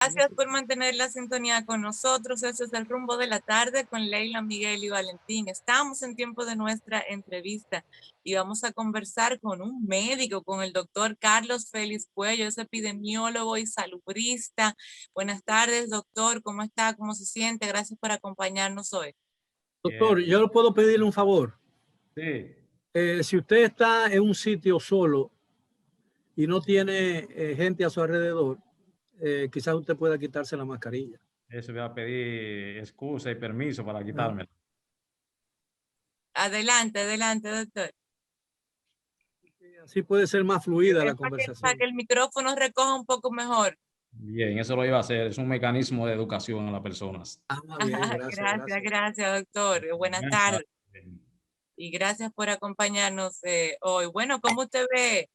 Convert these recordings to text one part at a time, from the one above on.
Gracias por mantener la sintonía con nosotros. Ese es el rumbo de la tarde con Leila, Miguel y Valentín. Estamos en tiempo de nuestra entrevista y vamos a conversar con un médico, con el doctor Carlos Félix Cuello, es epidemiólogo y salubrista. Buenas tardes, doctor. ¿Cómo está? ¿Cómo se siente? Gracias por acompañarnos hoy. Doctor, Bien. yo le puedo pedirle un favor. Sí, Si usted está en un sitio solo y no tiene gente a su alrededor, quizás usted pueda quitarse la mascarilla. eso voy a pedir excusa y permiso para Ah, quitármela. Adelante, adelante, doctor. Así puede ser más fluida la Para conversación. que el micrófono recoja un poco mejor. Bien, eso lo iba a hacer. Es un mecanismo de educación a las personas. Bien, gracias, Gracias, gracias. gracias, doctor. Buenas Buenas tardes. tardes. Y gracias por acompañarnos hoy. Bueno, ¿cómo usted ve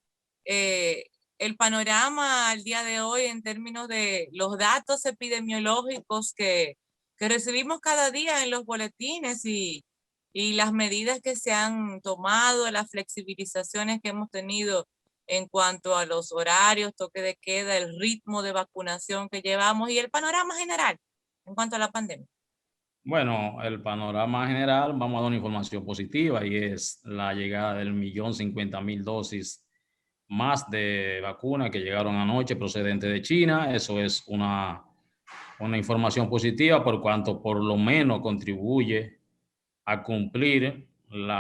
el panorama al día de hoy en términos de los datos epidemiológicos que recibimos cada día en los boletines y las medidas que se han tomado, las flexibilizaciones que hemos tenido en cuanto a los horarios, toque de queda, el ritmo de vacunación que llevamos y el panorama general en cuanto a la pandemia? Bueno, el panorama general, vamos a dar una información positiva y es la llegada del 1.050.000 dosis más de vacunas que llegaron anoche procedente de China. Eso es una información positiva por cuanto por lo menos contribuye a cumplir el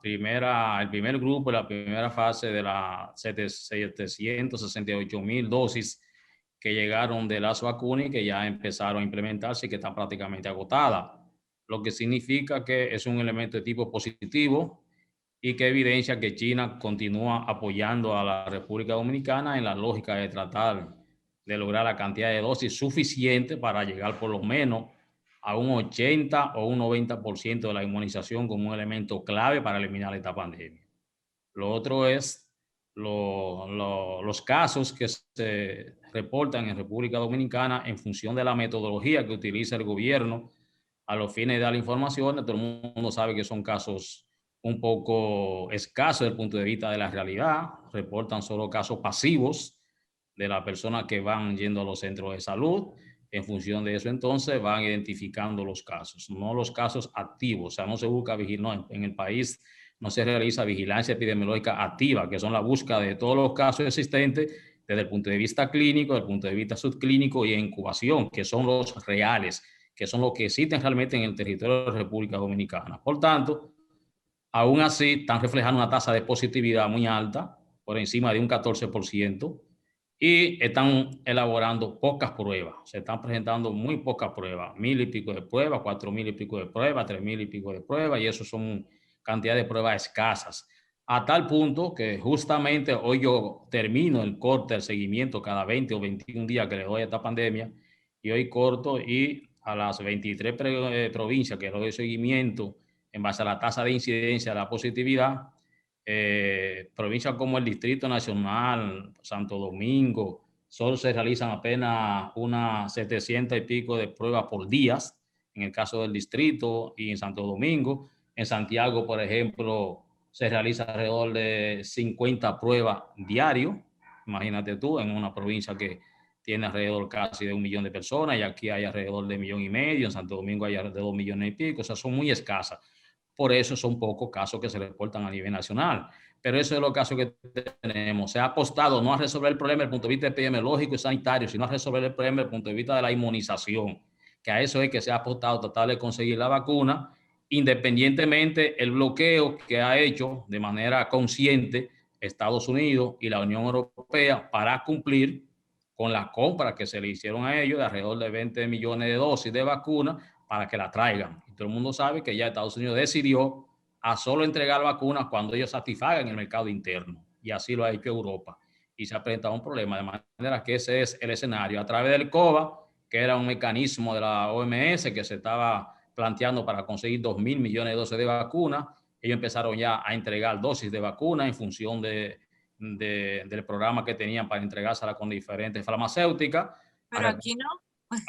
primer grupo, la primera fase de las 768.000 dosis que llegaron de las vacunas y que ya empezaron a implementarse y que están prácticamente agotadas, lo que significa que es un elemento de tipo positivo y que evidencia que China continúa apoyando a la República Dominicana en la lógica de tratar de lograr la cantidad de dosis suficiente para llegar por lo menos a un 80 o un 90% de la inmunización como un elemento clave para eliminar esta pandemia. Lo otro es los casos que se reportan en República Dominicana en función de la metodología que utiliza el gobierno a los fines de dar información. Todo el mundo sabe que son casos un poco escasos desde el punto de vista de la realidad. Reportan solo casos pasivos de las personas que van yendo a los centros de salud. En función de eso, entonces, van identificando los casos, no los casos activos. O sea, no se busca vigilar, no, en el país no se realiza vigilancia epidemiológica activa, que son la búsqueda de todos los casos existentes desde el punto de vista clínico, desde el punto de vista subclínico y incubación, que son los reales, que son los que existen realmente en el territorio de la República Dominicana. Por tanto, aún así, están reflejando una tasa de positividad muy alta, por encima de un 14%, y están elaborando pocas pruebas. Se están presentando muy pocas pruebas, 1.000 y pico de pruebas, 4.000 y pico de pruebas, 3.000 y pico de pruebas, y eso son cantidades de pruebas escasas. A tal punto que justamente hoy yo termino el corte, el seguimiento cada 20 o 21 días que le doy a esta pandemia, y hoy corto y a las 23 provincias que le doy seguimiento en base a la tasa de incidencia de la positividad, provincias como el Distrito Nacional, Santo Domingo, solo se realizan apenas unas 700 y pico de pruebas por día, en el caso del distrito y en Santo Domingo. En Santiago, por ejemplo, se realiza alrededor de 50 pruebas diario. Imagínate tú, en una provincia que tiene alrededor casi de 1 millón de personas y aquí hay alrededor de 1,5 millones, en Santo Domingo hay alrededor de 2 millones y pico, o sea, son muy escasas. Por eso son pocos casos que se reportan a nivel nacional. Pero eso es los casos que tenemos. Se ha apostado no a resolver el problema desde el punto de vista epidemiológico y sanitario, sino a resolver el problema desde el punto de vista de la inmunización, que a eso es que se ha apostado, tratar de conseguir la vacuna, independientemente el bloqueo que ha hecho de manera consciente Estados Unidos y la Unión Europea para cumplir con las compras que se le hicieron a ellos de alrededor de 20 millones de dosis de vacuna para que la traigan. Y todo el mundo sabe que ya Estados Unidos decidió a solo entregar vacunas cuando ellos satisfagan el mercado interno. Y así lo ha hecho Europa. Y se ha presentado un problema, de manera que ese es el escenario. A través del COVA, que era un mecanismo de la OMS que se estaba planteando para conseguir 2.000 millones de dosis de vacunas, ellos empezaron ya a entregar dosis de vacuna en función del programa que tenían para entregársela con diferentes farmacéuticas. Pero aquí no.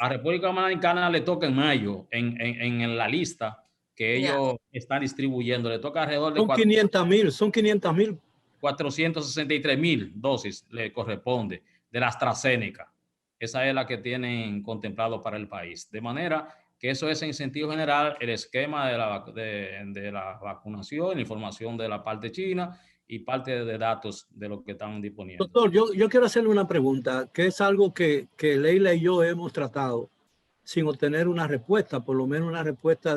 A República Dominicana le toca en mayo, en la lista que Ya. ellos están distribuyendo, le toca alrededor de Son 500,000. 463.000 dosis le corresponde de la AstraZeneca. Esa es la que tienen contemplado para el país. De manera que eso es en sentido general el esquema de la vacunación, información de la parte china y parte de datos de lo que están disponiendo. Doctor, yo quiero hacerle una pregunta, que es algo que Leila y yo hemos tratado sin obtener una respuesta, por lo menos una respuesta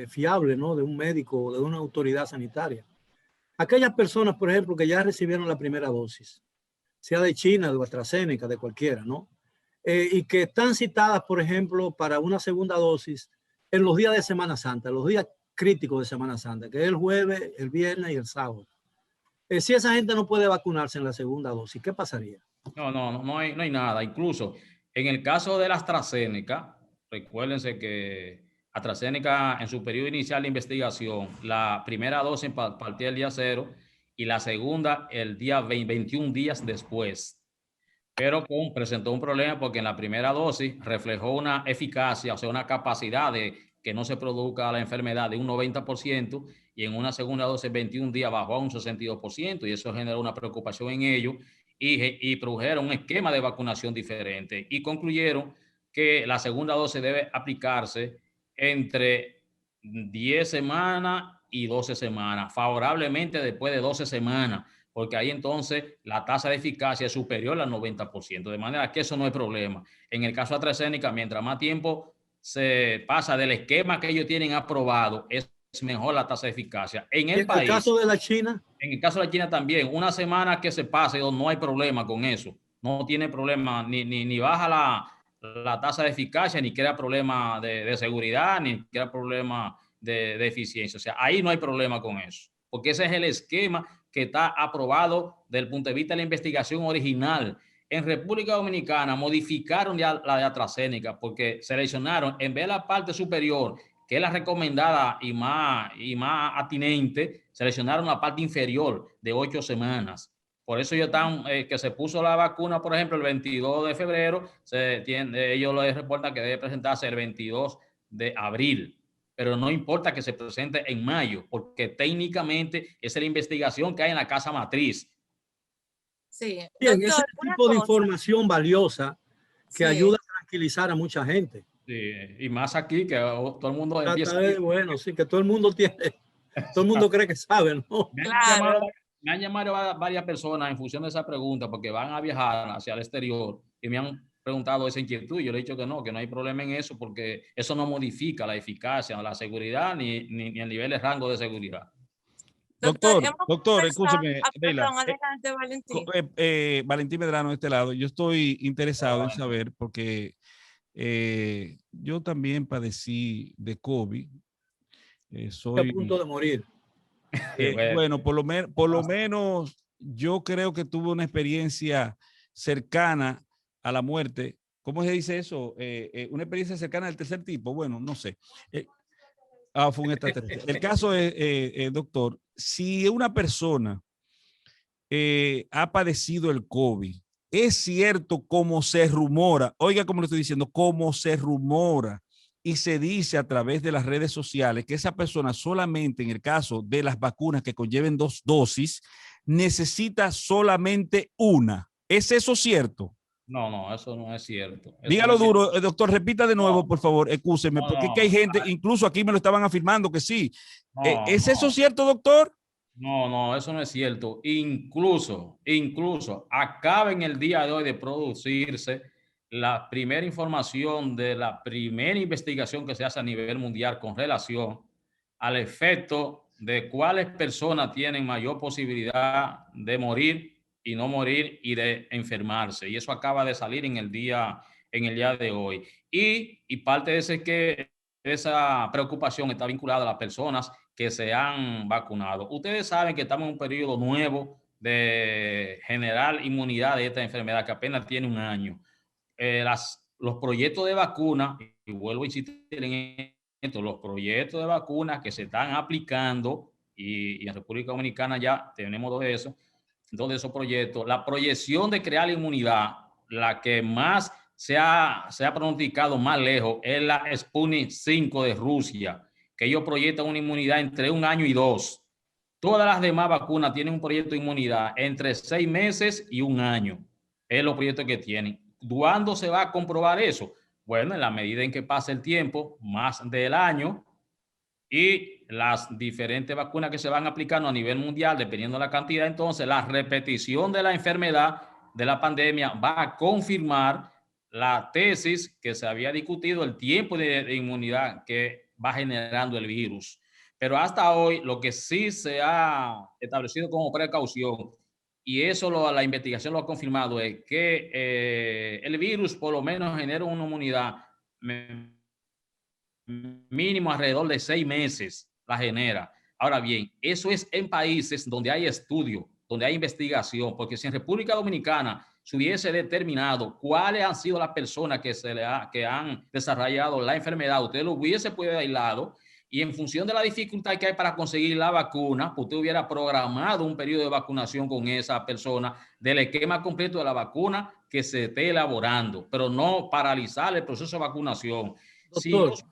fiable, ¿no? De un médico o de una autoridad sanitaria. Aquellas personas, por ejemplo, que ya recibieron la primera dosis, sea de China, de AstraZeneca, de cualquiera, ¿no? Y que están citadas, por ejemplo, para una segunda dosis en los días de Semana Santa, los días críticos de Semana Santa, que es el jueves, el viernes y el sábado. Si esa gente no puede vacunarse en la segunda dosis, ¿qué pasaría? No hay nada. Incluso en el caso de la AstraZeneca, recuérdense que AstraZeneca en su periodo inicial de investigación, la primera dosis partía el día 0 y la segunda el día 21 días después. Pero presentó un problema porque en la primera dosis reflejó una eficacia, o sea, una capacidad de que no se produzca la enfermedad de un 90%, y en una segunda dosis 21 días bajó a un 62%, y eso generó una preocupación en ellos y produjeron un esquema de vacunación diferente y concluyeron que la segunda dosis debe aplicarse entre 10 semanas y 12 semanas, favorablemente después de 12 semanas, porque ahí entonces la tasa de eficacia es superior al 90%, de manera que eso no es problema. En el caso de AstraZeneca, mientras más tiempo se pasa del esquema que ellos tienen aprobado, es mejor la tasa de eficacia. En el país, caso de la China, en el caso de la China también, una semana que se pase, no hay problema con eso. No tiene problema, ni baja la tasa de eficacia, ni crea problema de seguridad, ni crea problema de eficiencia. O sea, ahí no hay problema con eso, porque ese es el esquema que está aprobado desde el punto de vista de la investigación original. En República Dominicana modificaron ya la de AstraZeneca porque seleccionaron, en vez de la parte superior, que es la recomendada y más atinente, seleccionaron la parte inferior de 8 semanas. Por eso que se puso la vacuna, por ejemplo, el 22 de febrero, ellos les reportan que debe presentarse el 22 de abril. Pero no importa que se presente en mayo, porque técnicamente esa es la investigación que hay en la casa matriz. Sí, bien, doctor, ese tipo de información valiosa que ayuda a tranquilizar a mucha gente. Sí, y más aquí que todo el mundo empieza. Bueno, sí, que todo el mundo tiene, todo el mundo cree que sabe, ¿no? Me han llamado varias personas en función de esa pregunta porque van a viajar hacia el exterior y me han preguntado esa inquietud. Yo le he dicho que no hay problema en eso porque eso no modifica la eficacia, la seguridad ni el nivel de rango de seguridad. Doctor, escúcheme, Leila. Perdón, adelante, Valentín. Valentín Medrano de este lado. Yo estoy interesado en saber porque yo también padecí de COVID. Soy a punto de morir. Bueno, por lo menos yo creo que tuve una experiencia cercana a la muerte. ¿Cómo se dice eso? Una experiencia cercana al tercer tipo. Bueno, no sé. Fue un extraterrestre. El caso es, doctor, si una persona ha padecido el COVID, es cierto como se rumora, oiga cómo le estoy diciendo, como se rumora y se dice a través de las redes sociales que esa persona solamente en el caso de las vacunas que conlleven 2 dosis necesita solamente una. ¿Es eso cierto? No, eso no es cierto. Dígalo duro, doctor, repita de nuevo, por favor, excúseme, porque es que hay gente, incluso aquí me lo estaban afirmando que sí. ¿Es eso cierto, doctor? No, eso no es cierto. Incluso acaba en el día de hoy de producirse la primera información de la primera investigación que se hace a nivel mundial con relación al efecto de cuáles personas tienen mayor posibilidad de morir y no morir y de enfermarse. Y eso acaba de salir en el día de hoy. Y parte de esa preocupación está vinculada a las personas que se han vacunado. Ustedes saben que estamos en un periodo nuevo de generar inmunidad de esta enfermedad que apenas tiene 1 año. Los proyectos de vacuna, y vuelvo a insistir en esto, los proyectos de vacuna que se están aplicando, y en República Dominicana ya tenemos dos de esos proyectos, la proyección de crear la inmunidad, la que más se ha pronosticado más lejos, es la Sputnik 5 de Rusia, que ellos proyectan una inmunidad entre 1 año y 2. Todas las demás vacunas tienen un proyecto de inmunidad entre 6 meses y 1 año. Es los proyectos que tienen. ¿cuándo se va a comprobar eso? Bueno, en la medida en que pase el tiempo, más del año, y las diferentes vacunas que se van aplicando a nivel mundial, dependiendo de la cantidad, entonces la repetición de la enfermedad, de la pandemia, va a confirmar la tesis que se había discutido, el tiempo de inmunidad que va generando el virus. Pero hasta hoy, lo que sí se ha establecido como precaución, y eso la investigación lo ha confirmado, es que el virus por lo menos genera una inmunidad mínimo alrededor de 6 meses la genera. Ahora bien, eso es en países donde hay estudio, donde hay investigación, porque si en República Dominicana se hubiese determinado cuáles han sido las personas que han desarrollado la enfermedad, usted lo hubiese podido aislado, y en función de la dificultad que hay para conseguir la vacuna, usted hubiera programado un periodo de vacunación con esa persona del esquema completo de la vacuna que se esté elaborando, pero no paralizar el proceso de vacunación. Doctor. Si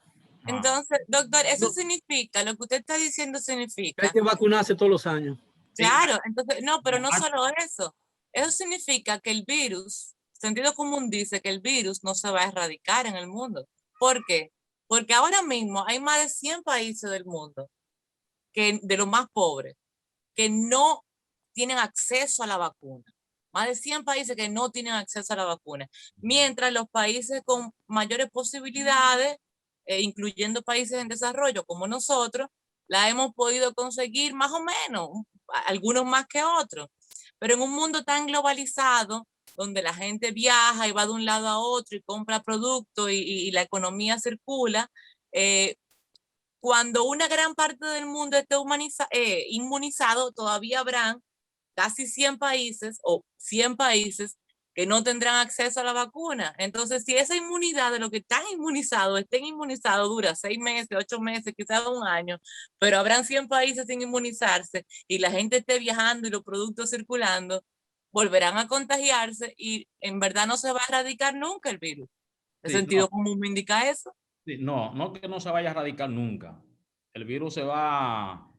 entonces, doctor, eso significa, lo que usted está diciendo significa. Hay que vacunarse todos los años. Claro, entonces, no, pero no solo eso. Eso significa que el virus, sentido común dice que el virus no se va a erradicar en el mundo. ¿Por qué? Porque ahora mismo hay más de 100 países del mundo, de los más pobres, que no tienen acceso a la vacuna. Más de 100 países que no tienen acceso a la vacuna. Mientras los países con mayores posibilidades, incluyendo países en desarrollo como nosotros, la hemos podido conseguir más o menos, algunos más que otros. Pero en un mundo tan globalizado, donde la gente viaja y va de un lado a otro y compra productos y la economía circula, cuando una gran parte del mundo esté inmunizado, todavía habrán casi 100 países o 100 países que no tendrán acceso a la vacuna. Entonces, si esa inmunidad de los que están inmunizados, estén inmunizados, dura 6 meses, 8 meses, quizás un año, pero habrán 100 países sin inmunizarse y la gente esté viajando y los productos circulando, volverán a contagiarse y en verdad no se va a erradicar nunca el virus. ¿El sentido común me indica eso? Sí, no que no se vaya a erradicar nunca. El virus se va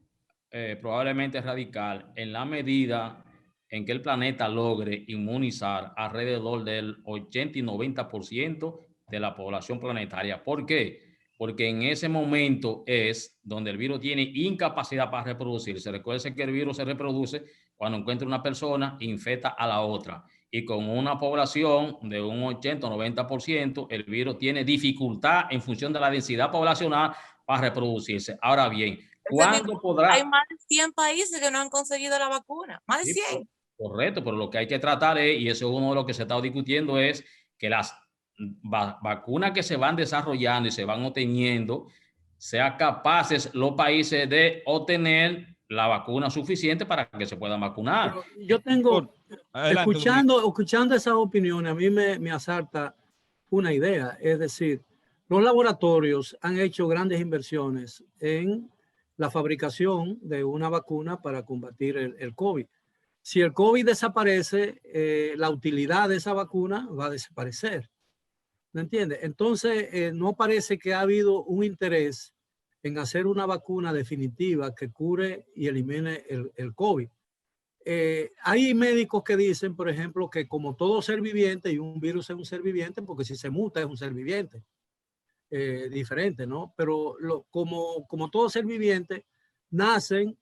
probablemente a erradicar en la medida en que el planeta logre inmunizar alrededor del 80 y 90% de la población planetaria. ¿Por qué? Porque en ese momento es donde el virus tiene incapacidad para reproducirse. Recuerden que el virus se reproduce cuando encuentra una persona e infecta a la otra. Y con una población de un 80 o 90%, el virus tiene dificultad en función de la densidad poblacional para reproducirse. Ahora bien, ¿cuándo podrá? Hay más de 100 países que no han conseguido la vacuna, más de 100. Sí, correcto, pero lo que hay que tratar es, y eso es uno de lo que se está discutiendo, es que las vacunas que se van desarrollando y se van obteniendo, sean capaces los países de obtener la vacuna suficiente para que se puedan vacunar. Pero yo tengo, escuchando esas opiniones, a mí me asalta una idea, es decir, los laboratorios han hecho grandes inversiones en la fabricación de una vacuna para combatir el COVID. Si el COVID desaparece, la utilidad de esa vacuna va a desaparecer. ¿Me entiendes? Entonces, no parece que ha habido un interés en hacer una vacuna definitiva que cure y elimine el COVID. Hay médicos que dicen, por ejemplo, que como todo ser viviente, y un virus es un ser viviente, porque si se muta es un ser viviente, diferente, ¿no? Pero como todo ser viviente, nacen,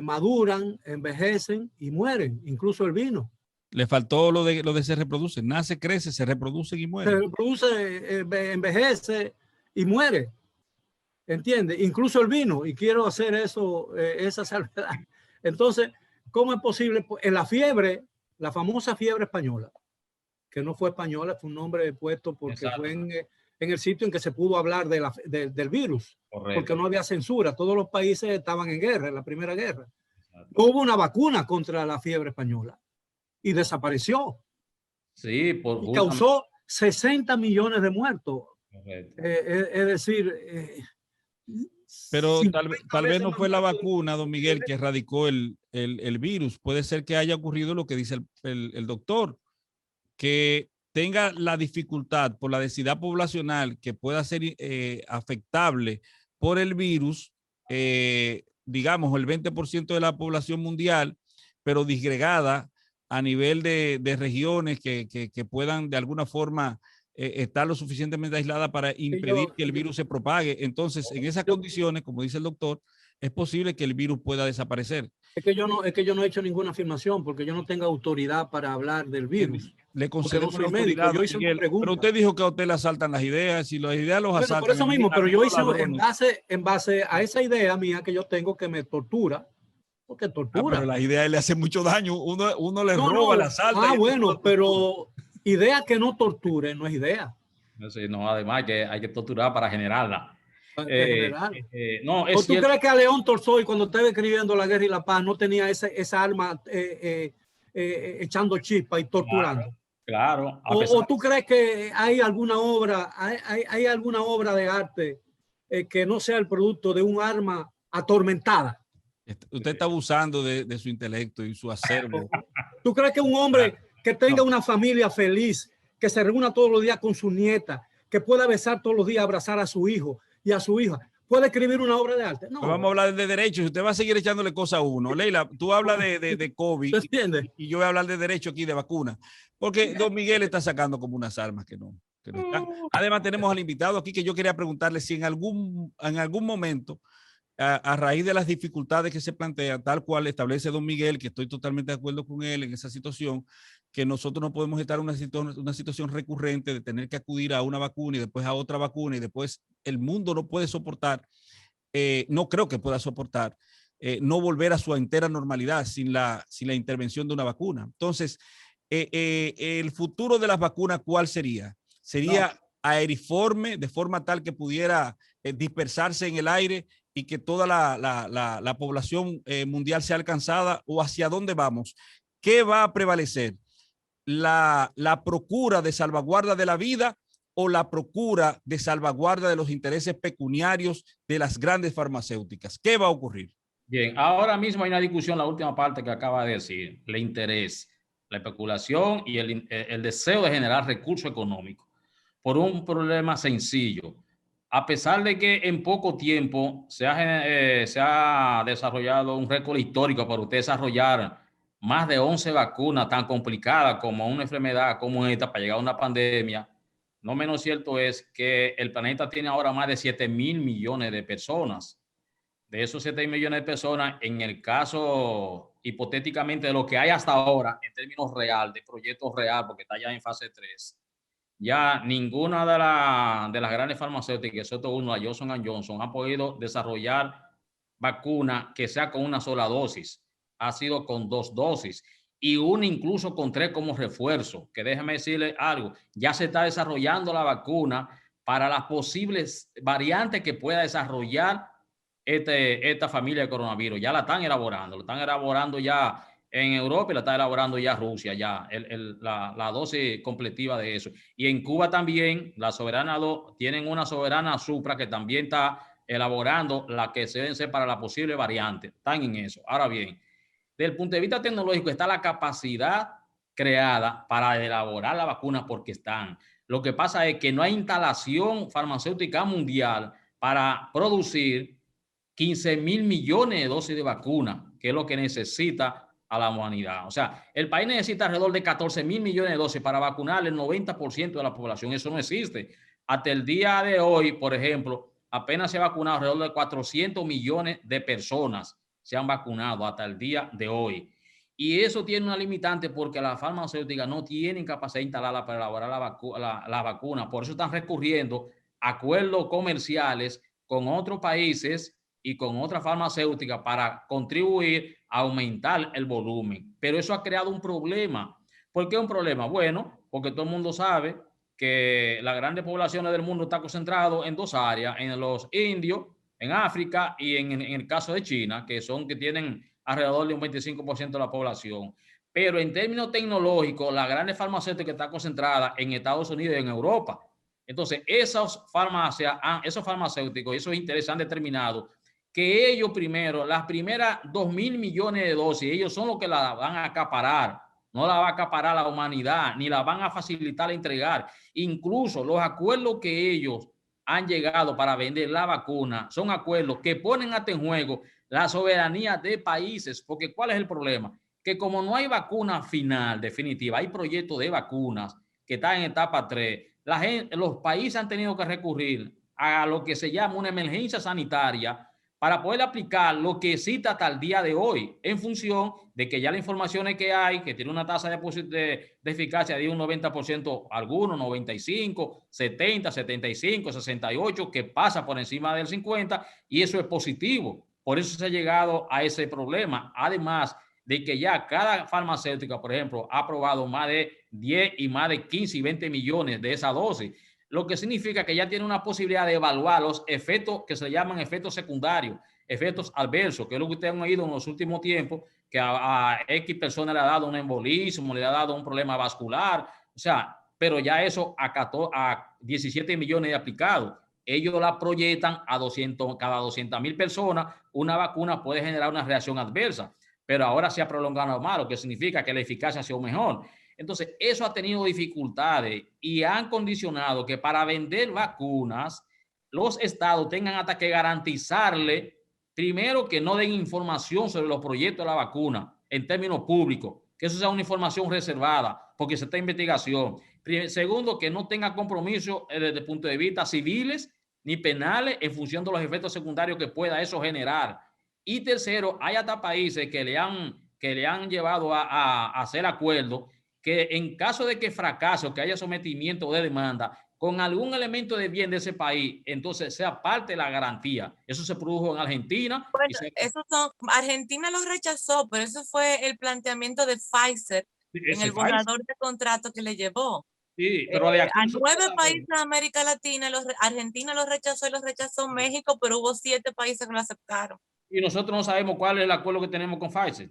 maduran, envejecen y mueren, incluso el vino. Le faltó lo de se reproduce, nace, crece, se reproduce y muere. Se reproduce, envejece y muere. ¿Entiendes? Incluso el vino, y quiero hacer eso, esa salvedad. Entonces, ¿cómo es posible? En la fiebre, la famosa fiebre española, que no fue española, fue un nombre puesto porque Exacto. Fue en el sitio en que se pudo hablar del virus. Correcto. Porque no había censura, todos los países estaban en guerra, en la Primera Guerra. Exacto. No hubo una vacuna contra la fiebre española y desapareció. Sí, y causó 60 millones de muertos. Es decir... Pero tal vez no fue la vacuna, don Miguel, que erradicó el virus. Puede ser que haya ocurrido lo que dice el doctor, que tenga la dificultad por la densidad poblacional que pueda ser afectable por el virus, digamos el 20% de la población mundial, pero disgregada a nivel de regiones que puedan de alguna forma estar lo suficientemente aisladas para impedir que el virus se propague. Entonces, en esas condiciones, como dice el doctor, es posible que el virus pueda desaparecer. Es que yo no he hecho ninguna afirmación porque yo no tengo autoridad para hablar del virus. Le concedo no soy médico, yo hice una pregunta. Pero usted dijo que a usted le asaltan las ideas y las ideas los asaltan. Por eso mismo, pero yo hice en base a esa idea mía que yo tengo que me tortura. Porque tortura. Pero las ideas le hacen mucho daño. Uno le roba, la asalta. Bueno, pero idea que no torture no es idea. Sí, no, además que hay que torturar para generarla. No, ¿O tú crees que a León Tolstoy, cuando estaba escribiendo La Guerra y la Paz, no tenía esa arma echando chispa y torturando? Claro. ¿O tú crees que hay alguna obra, hay alguna obra de arte que no sea el producto de un arma atormentada? Usted está abusando de su intelecto y su acervo. ¿Tú crees que un hombre que tenga una familia feliz, que se reúna todos los días con su nieta, que pueda besar todos los días, abrazar a su hijo y a su hija, puede escribir una obra de arte? No. Vamos a hablar de derechos. Usted va a seguir echándole cosas a uno. Leila, tú hablas de COVID y yo voy a hablar de derecho aquí, de vacuna. Porque don Miguel está sacando como unas armas que no están. Además, tenemos al invitado aquí que yo quería preguntarle si en algún momento, a raíz de las dificultades que se plantean, tal cual establece don Miguel, que estoy totalmente de acuerdo con él en esa situación, que nosotros no podemos estar en una situación recurrente de tener que acudir a una vacuna y después a otra vacuna y después el mundo no puede soportar, no creo que pueda soportar, no volver a su entera normalidad sin la intervención de una vacuna. Entonces, el futuro de las vacunas, ¿cuál sería? ¿Sería aeriforme de forma tal que pudiera dispersarse en el aire y que toda la población mundial sea alcanzada, o hacia dónde vamos? ¿Qué va a prevalecer? ¿La procura de salvaguarda de la vida o la procura de salvaguarda de los intereses pecuniarios de las grandes farmacéuticas? ¿Qué va a ocurrir? Bien, ahora mismo hay una discusión, la última parte que acaba de decir, el interés, la especulación y el deseo de generar recursos económicos por un problema sencillo. A pesar de que en poco tiempo se ha desarrollado un récord histórico para usted desarrollar más de 11 vacunas tan complicadas como una enfermedad como esta para llegar a una pandemia, no menos cierto es que el planeta tiene ahora más de 7.000 millones de personas. De esos 7 millones de personas, en el caso hipotéticamente de lo que hay hasta ahora, en términos real, de proyectos real, porque está ya en fase 3, ya ninguna de las grandes farmacéuticas, excepto uno, la Johnson & Johnson, ha podido desarrollar vacuna que sea con una sola dosis. Ha sido con 2 dosis y una incluso con 3 como refuerzo, que déjeme decirle algo, ya se está desarrollando la vacuna para las posibles variantes que pueda desarrollar esta familia de coronavirus. Ya la están elaborando ya en Europa y la está elaborando ya Rusia, ya la dosis completiva de eso. Y en Cuba también, la Soberana 2, tienen una Soberana Supra que también está elaborando la que se deben ser para la posible variante. Están en eso. Ahora bien, desde el punto de vista tecnológico está la capacidad creada para elaborar la vacuna porque están. Lo que pasa es que no hay instalación farmacéutica mundial para producir 15.000 millones de dosis de vacuna, que es lo que necesita a la humanidad. O sea, el país necesita alrededor de 14.000 millones de dosis para vacunar el 90% de la población. Eso no existe. Hasta el día de hoy, por ejemplo, apenas se ha vacunado alrededor de 400 millones de personas. Se han vacunado hasta el día de hoy. Y eso tiene una limitante porque las farmacéuticas no tienen capacidad instalada para elaborar la vacuna. Por eso están recurriendo a acuerdos comerciales con otros países y con otras farmacéuticas para contribuir a aumentar el volumen. Pero eso ha creado un problema. ¿Por qué un problema? Bueno, porque todo el mundo sabe que las grandes poblaciones del mundo están concentradas en 2 áreas, en los indios, en África y en el caso de China, que tienen alrededor de un 25% de la población. Pero en términos tecnológicos, las grandes farmacéuticas están concentradas en Estados Unidos y en Europa. Entonces, esos farmacéuticos, esos intereses han determinado que ellos primero, las primeras 2.000 millones de dosis, ellos son los que la van a acaparar. No la va a acaparar la humanidad, ni la van a facilitar a entregar. Incluso los acuerdos que ellos han llegado para vender la vacuna son acuerdos que ponen hasta en juego la soberanía de países, porque ¿cuál es el problema? que como no hay vacuna final definitiva, hay proyectos de vacunas que están en etapa 3, los países han tenido que recurrir a lo que se llama una emergencia sanitaria para poder aplicar lo que existe hasta el día de hoy, en función de que ya la información que hay, que tiene una tasa de eficacia de un 90%, algunos 95, 70, 75, 68, que pasa por encima del 50, y eso es positivo. Por eso se ha llegado a ese problema. Además de que ya cada farmacéutica, por ejemplo, ha aprobado más de 10 y más de 15 y 20 millones de esa dosis, lo que significa que ya tiene una posibilidad de evaluar los efectos que se llaman efectos secundarios, efectos adversos, que es lo que ustedes han oído en los últimos tiempos, que a X personas le ha dado un embolismo, le ha dado un problema vascular, o sea, pero ya eso a 17 millones de aplicados. Ellos la proyectan a 200, cada 200,000 personas, una vacuna puede generar una reacción adversa, pero ahora se ha prolongado más, lo que significa que la eficacia ha sido mejor. Entonces, eso ha tenido dificultades y han condicionado que para vender vacunas, los estados tengan hasta que garantizarle, primero, que no den información sobre los proyectos de la vacuna en términos públicos, que eso sea una información reservada, porque se está en investigación. Segundo, que no tenga compromiso desde el punto de vista civiles ni penales en función de los efectos secundarios que pueda eso generar. Y tercero, hay hasta países que le han llevado a hacer acuerdos que en caso de que fracase o que haya sometimiento de demanda con algún elemento de bien de ese país, entonces sea parte de la garantía. Eso se produjo en Argentina. Bueno, Argentina lo rechazó, pero eso fue el planteamiento de Pfizer en el borrador de contrato que le llevó. Sí, pero de aquí a 9 países de América Latina, Argentina lo rechazó y lo rechazó México, pero hubo 7 países que lo aceptaron. Y nosotros no sabemos cuál es el acuerdo que tenemos con Pfizer.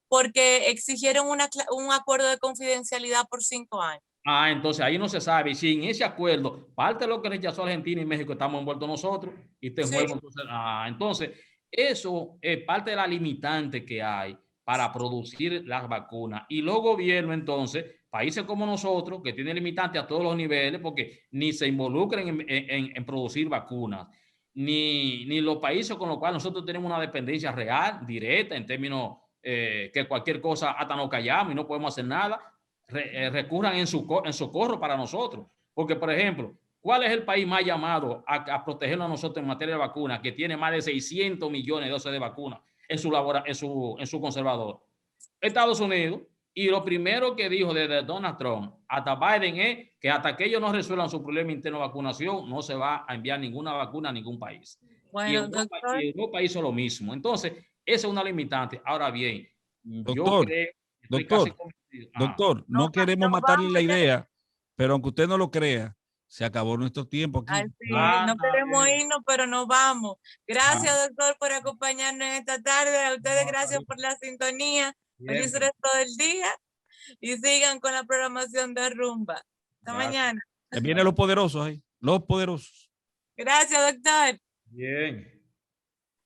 Porque exigieron un acuerdo de confidencialidad por 5 años. Entonces ahí no se sabe si en ese acuerdo, parte de lo que rechazó Argentina y México, estamos envueltos nosotros y te juego. Entonces, eso es parte de la limitante que hay para producir las vacunas. Y los gobiernos, entonces, países como nosotros, que tienen limitantes a todos los niveles, porque ni se involucran en producir vacunas, ni los países con los cuales nosotros tenemos una dependencia real, directa, en términos que cualquier cosa hasta nos callamos y no podemos hacer nada, recurran en socorro para nosotros. Porque, por ejemplo, ¿cuál es el país más llamado a protegernos a nosotros en materia de vacunas, que tiene más de 600 millones de dosis de vacunas en su conservador? Estados Unidos. Y lo primero que dijo desde Donald Trump hasta Biden es que hasta que ellos no resuelvan su problema interno de vacunación, no se va a enviar ninguna vacuna a ningún país. Bueno, y Europa hizo lo mismo. Entonces, esa es una limitante. Ahora bien, doctor, doctor, no queremos matarle la idea, pero aunque usted no lo crea, se acabó nuestro tiempo aquí. No queremos irnos, pero nos vamos. Gracias, doctor, por acompañarnos esta tarde. A ustedes, gracias por la sintonía. Feliz resto del día y sigan con la programación de Rumba. Hasta mañana. Vienen los poderosos ahí, los poderosos. Gracias, doctor. Bien.